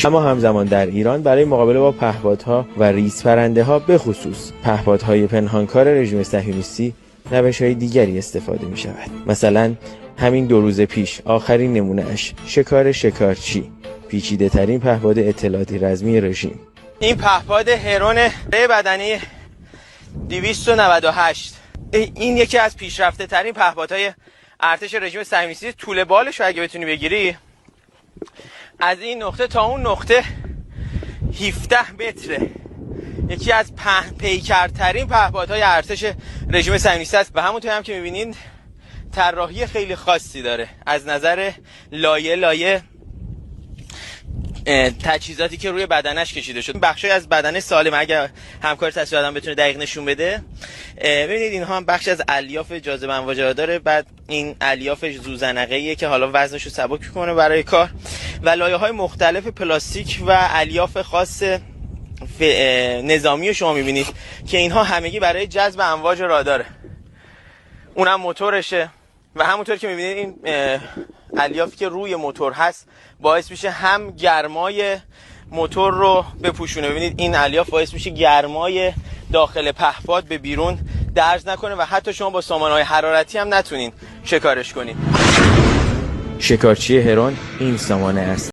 اما همزمان در ایران برای مقابله با پهپادها و ریزپرنده‌ها به خصوص پهپادهای پنهانکار رژیم صهیونیستی روش‌های دیگری استفاده می‌شود. مثلا همین 2 روز پیش آخرین نمونه‌اش شکار شکارچی، پیچیده‌ترین پهپاد اطلاعاتی رزمی رژیم. این پهپاد هرون بدنی 298. این یکی از پیشرفته ترین پهپادهای ارتش رژیم صهیونیستی. طول بالش رو اگه بتونی بگیری از این نقطه تا اون نقطه 17 متره. یکی از پیکرترین پهپادهای ارتش رژیم صهیونیستی است و همونطور هم که می‌بینید طراحی خیلی خاصی داره از نظر لایه تجهیزاتی که روی بدنش کشیده شد. بخشی از بدن سالم، اگر همکار تصویر آدم بتونه دقیق نشون بده، ببینید اینها هم بخش از الیاف جاذبه امواج را داره. بعد این الیاف زوزنقه‌ایه که حالا وزنش رو سبک می‌کنه برای کار و لایه‌های مختلف پلاستیک و الیاف خاص نظامی رو شما می‌بینید که اینها همگی برای جذب امواج راداره. اونم موتورشه و همونطور که می‌بینید این الیافی که روی موتور هست باعث میشه هم گرمای موتور رو بپوشونه. ببینید این الیاف باعث میشه گرمای داخل پهپاد به بیرون درز نکنه و حتی شما با سامانه‌های حرارتی هم نتونین شکارش کنین. شکارچی هرون این سامانه است.